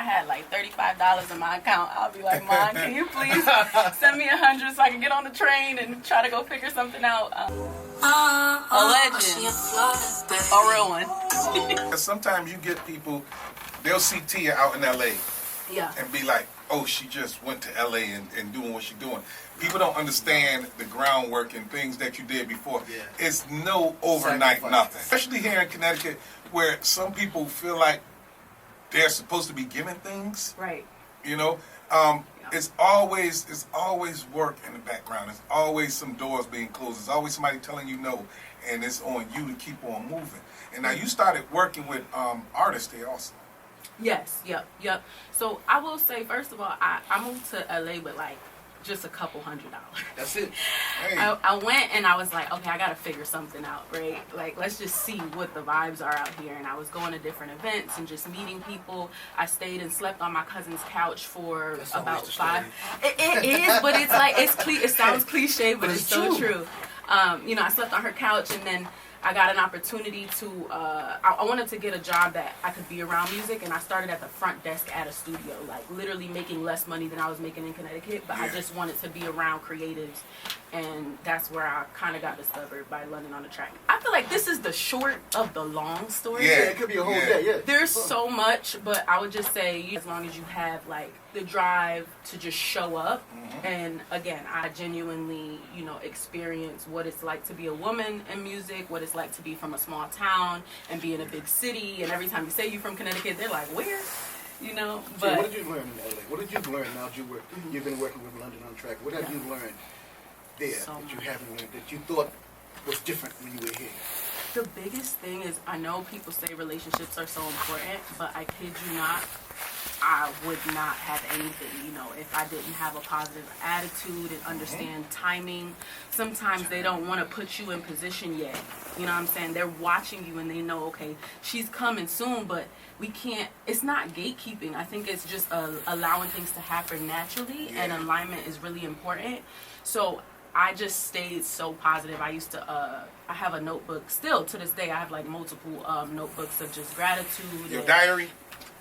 had like $35 in my account, I'll be like, Mom, can you please send me $100 so I can get on the train and try to go figure something out? A legend. A real one. Sometimes you get people, they'll see Tia out in LA. Yeah. And be like, oh, she just went to LA and doing what she's doing. People don't understand the groundwork and things that you did before. Yeah. It's no overnight nothing. Especially here in Connecticut, where some people feel like they're supposed to be given things. Right. You know? It's always work in the background. It's always some doors being closed. There's always somebody telling you no, and it's on you to keep on moving. And now you started working with artists there also. Yes, yep. So I will say, first of all, I moved to LA with like just a couple $100. That's it. Hey. I went and I was like, okay, I gotta figure something out, right? Like, let's just see what the vibes are out here. And I was going to different events and just meeting people. I stayed and slept on my cousin's couch for about 5. It is, but it's like it sounds cliche, but it's so true. You know, I slept on her couch, and then I got an opportunity to, I wanted to get a job that I could be around music, and I started at the front desk at a studio, like literally making less money than I was making in Connecticut, but I just wanted to be around creatives, and that's where I kind of got discovered by London on the Track. I feel like this is the short of the long story. Yeah, it could be a whole day, yeah. There's so much, but I would just say, as long as you have like the drive to just show up, and again, I genuinely, you know, experience what it's like to be a woman in music, what it's like to be from a small town and be in a big city, and every time you say you're from Connecticut, they're like, where? You know, but... So what did you learn in LA? What did you learn now that you've been working with London on Track? What have you learned there that you haven't learned, that you thought was different when you were here? The biggest thing is, I know people say relationships are so important, but I kid you not, I would not have anything, you know, if I didn't have a positive attitude and understand timing. Sometimes they don't want to put you in position yet. You know what I'm saying? They're watching you and they know, okay, she's coming soon, but we can't, it's not gatekeeping. I think it's just allowing things to happen naturally, and alignment is really important. So I just stayed so positive. I used to, I have a notebook, still to this day, I have like multiple notebooks of just gratitude. Your diary?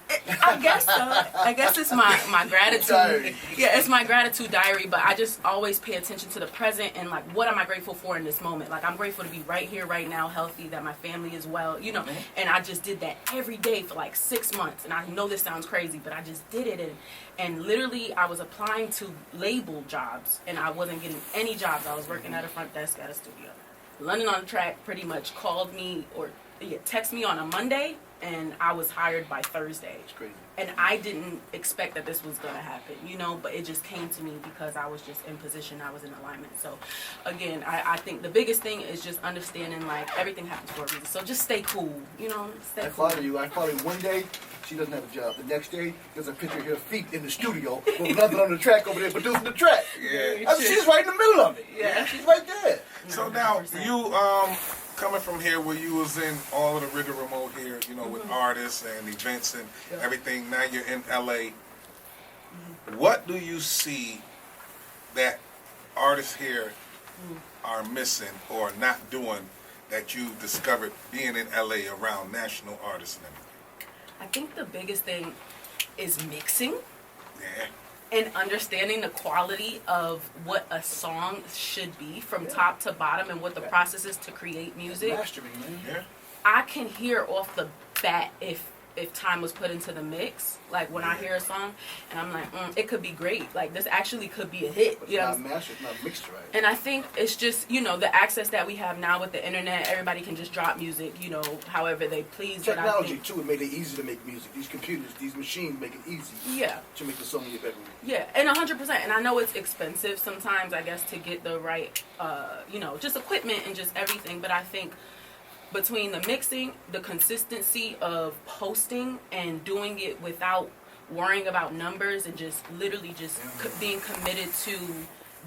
I guess so. I guess it's my gratitude. Diary. Yeah, it's my gratitude diary, but I just always pay attention to the present and like, what am I grateful for in this moment? Like, I'm grateful to be right here, right now, healthy, that my family is well, you know, and I just did that every day for like 6 months. And I know this sounds crazy, but I just did it. And literally I was applying to label jobs and I wasn't getting any jobs. I was working at a front desk at a studio. London on the Track pretty much called me or text me on a Monday, and I was hired by Thursday. It's crazy. And I didn't expect that this was going to happen, you know, but it just came to me because I was just in position, I was in alignment. So, again, I think the biggest thing is just understanding, like, everything happens for a reason. So just stay cool, you know, stay cool. I follow you one day, she doesn't have a job. The next day, there's a picture of her feet in the studio with London on the Track over there producing the track. Yeah. She's right in the middle of it. Yeah. She's right there. So now, you, coming from here where you was in all of the rigmarole here, you know, with artists and events and everything, now you're in LA. What do you see that artists here are missing or not doing that you discovered being in LA around national artists and everything? I think the biggest thing is mixing. Yeah. And understanding the quality of what a song should be from top to bottom and what the process is to create music. Mastering, man. Yeah. I can hear off the bat if time was put into the mix. Like when I hear a song and I'm like, it could be great. Like this actually could be a hit. But you know? It's not mastered, it's not mixed right. And I think it's just, you know, the access that we have now with the internet, everybody can just drop music, you know, however they please. Technology, too, it made it easy to make music. These computers, these machines make it easy to make the song in your bedroom. Yeah, and 100%. And I know it's expensive sometimes, I guess, to get the right, you know, just equipment and just everything. But I think between the mixing, the consistency of posting and doing it without worrying about numbers and just literally just being committed to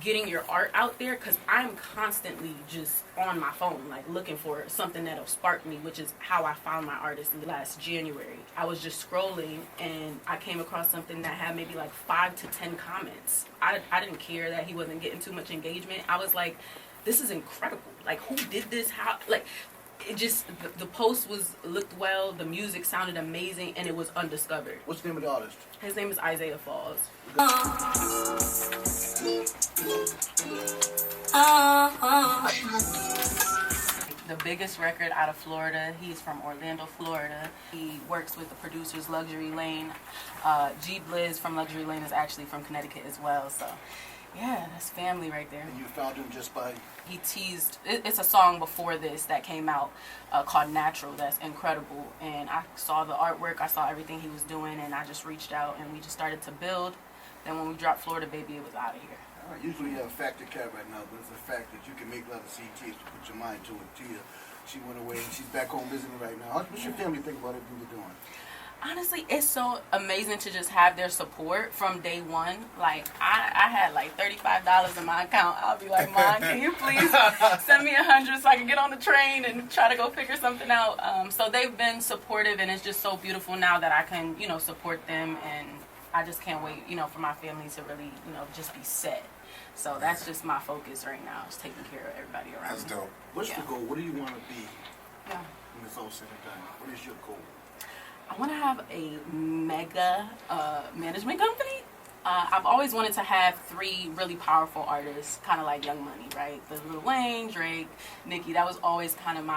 getting your art out there, because I'm constantly just on my phone, like looking for something that'll spark me, which is how I found my artist last January. I was just scrolling and I came across something that had maybe like 5 to 10 comments. I didn't care that he wasn't getting too much engagement. I was like, this is incredible. Like, who did this? How? Like, it just the post looked well, the music sounded amazing, and it was undiscovered. What's the name of the artist? His name is Isaiah Falls. The biggest record out of Florida. He's from Orlando, Florida. He works with the producers Luxury Lane. G Blizz from Luxury Lane is actually from Connecticut as well. So, yeah, that's family right there. And you found him just by... He teased, it's a song before this that came out called Natural that's incredible. And I saw the artwork, I saw everything he was doing, and I just reached out and we just started to build. Then when we dropped Florida Baby, it was out of here. Usually you have a factor cat right now, but it's the fact that you can make a lot of CTs to put your mind to it. Tia, she went away and she's back home visiting right now. What's your family think about everything you're doing? Honestly, it's so amazing to just have their support from day one. Like, I had like $35 in my account. I'll be like, Mom, can you please send me $100 so I can get on the train and try to go figure something out? So they've been supportive, and it's just so beautiful now that I can, support them. And I just can't wait, for my family to really, just be set. So that's just my focus right now, is taking care of everybody around That's me. dope. What's the goal? What do you want to be Yeah. when it's all said and done? What is your goal? I want to have a mega management company. I've always wanted to have 3 really powerful artists, kind of like Young Money, right? The Lil Wayne, Drake, Nicki. That was always kind of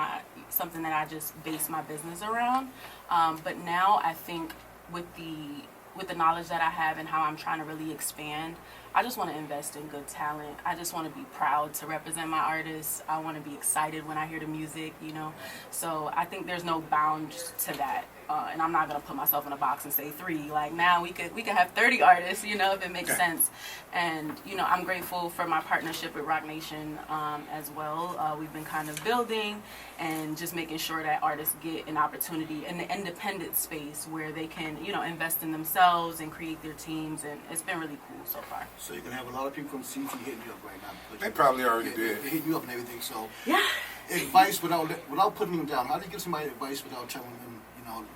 something that I just based my business around. But now I think with the knowledge that I have and how I'm trying to really expand, I just want to invest in good talent. I just want to be proud to represent my artists. I want to be excited when I hear the music, So I think there's no bounds to that. And I'm not going to put myself in a box and say 3. Like, now we could have 30 artists, if it makes sense. And, I'm grateful for my partnership with Rock Nation as well. We've been kind of building and just making sure that artists get an opportunity in the independent space where they can, invest in themselves and create their teams. And it's been really cool so far. So you're going to have a lot of people from CT hitting you up right now. They probably already did. They're hitting you up and everything, so... Yeah. Advice without putting them down. How do you give somebody advice without telling them,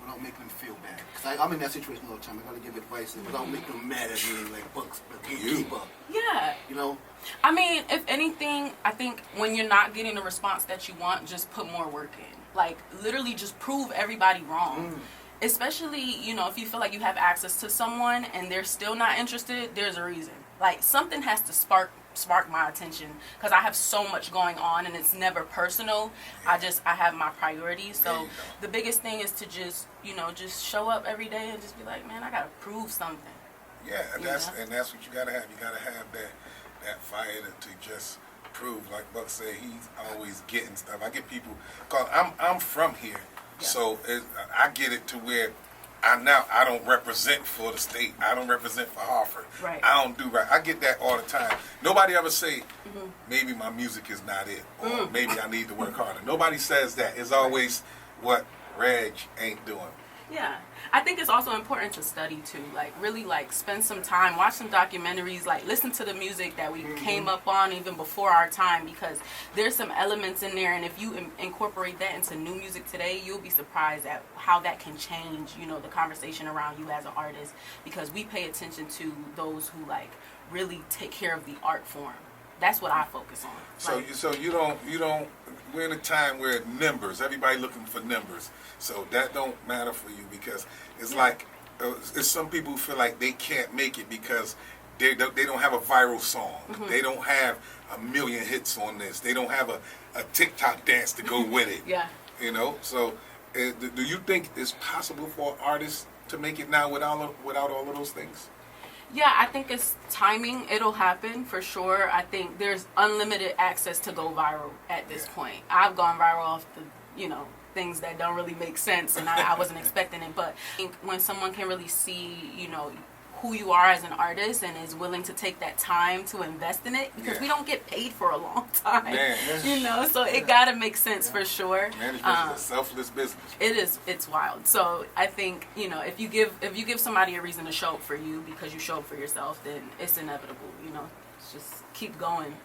without making them feel bad? Because I'm in that situation all the time. I got to give advice without making them mad at me, like Bucks, keep up. Yeah. I mean, if anything, I think when you're not getting the response that you want, just put more work in. Like, literally just prove everybody wrong. Especially, if you feel like you have access to someone and they're still not interested, there's a reason. Like, something has to spark my attention, because I have so much going on and it's never personal. I have my priorities. So the biggest thing is to just show up every day and just be like, man, I gotta prove something. Yeah, and that's what you gotta have. You gotta have that fire to just prove. Like Buck said, he's always getting stuff. I get people, cause I'm from here, so I get it to where I don't represent for the state. I don't represent for Hartford. Right. I don't do right. I get that all the time. Nobody ever say, maybe my music is not it, or maybe I need to work harder. Nobody says that. It's always what REGG ain't doing. Yeah. I think it's also important to study too. Like, really, spend some time, watch some documentaries, listen to the music that we came up on even before our time, because there's some elements in there, and if you incorporate that into new music today, you'll be surprised at how that can change, the conversation around you as an artist, because we pay attention to those who really take care of the art form. That's what I focus on. So you don't. We're in a time where numbers. Everybody looking for numbers. So that don't matter for you, because it's it's some people who feel like they can't make it because they don't have a viral song. They don't have a million hits on this. They don't have a TikTok dance to go with it. Yeah. So do you think it's possible for artists to make it now without all of those things? Yeah, I think it's timing. It'll happen for sure. I think there's unlimited access to go viral at this point. I've gone viral off the, things that don't really make sense, and I wasn't expecting it. But I think when someone can really see, who you are as an artist and is willing to take that time to invest in it, because we don't get paid for a long time. Man. So it gotta make sense for sure. Management is a selfless business. It's wild. So I think, if you give somebody a reason to show up for you because you show up for yourself, then it's inevitable, It's just keep going.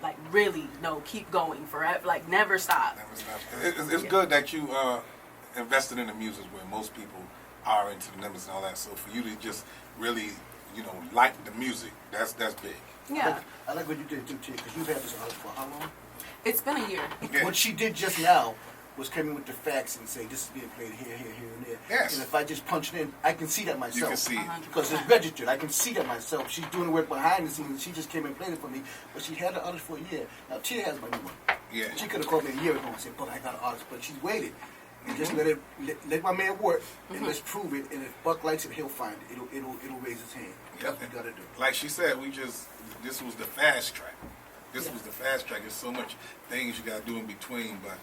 Keep going forever. Never stop. Never stop. It's good that you invested in the music where most people are into the numbers and all that. So for you to just really like the music, that's big. Yeah. I like what you did too, because you've had this artist for how long? It's been a year. Yeah. What she did just now was coming with the facts and say this is being played here, here, here, and there. Yes. And if I just punch it in, I can see that myself. You can see it. Because it's registered. I can see that myself. She's doing the work behind the scenes. She just came and played it for me, but she had the artist for a year. Now Tia has my new one. Yeah. She could have called me a year ago and said, "But I got an artist," but she's waited. And just let my man work, and let's prove it. And if Buck likes it, he'll find it. It'll raise his hand. That's what we gotta do. Like she said, this was the fast track. This was the fast track. There's so much things you gotta do in between, but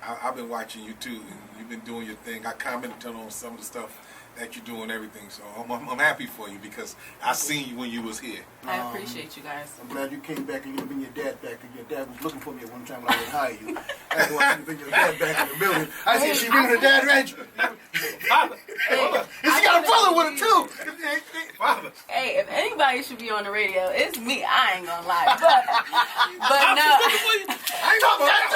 I've been watching you too, and you've been doing your thing. I commented on some of the stuff that you do and everything, so I'm happy for you because I seen you when you was here. I appreciate you guys. I'm glad you came back and you bring your dad back, and your dad was looking for me at one time when I would hire you. I had to watch you bring your dad back in the building. I said, she bringing her dad, Reggie. Father, And she got a brother with her too. Father. Hey, if anybody should be on the radio, it's me. I ain't gonna lie, but no. I ain't talking about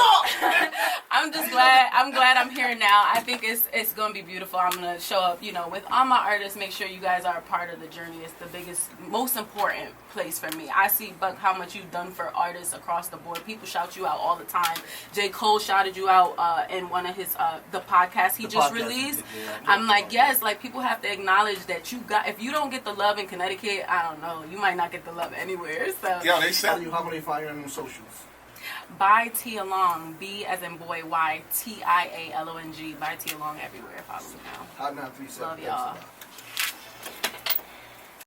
that. I'm just glad. I'm glad I'm here now. I think it's gonna be beautiful. I'm gonna show up, with all my artists. Make sure you guys are a part of the journey. It's the biggest, most important place for me. I see, Buck, how much you've done for artists across the board. People shout you out all the time. J. Cole shouted you out in one of his the podcasts he just released. I'm like, yes, like people have to acknowledge that you got. If you don't get the love in Connecticut, I don't know, you might not get the love anywhere. So Yeah, they said. How can they find you on them socials? By T Along, B as in boy, Y Tialong. By T Along everywhere. Follow me now. Hot 937. Love y'all.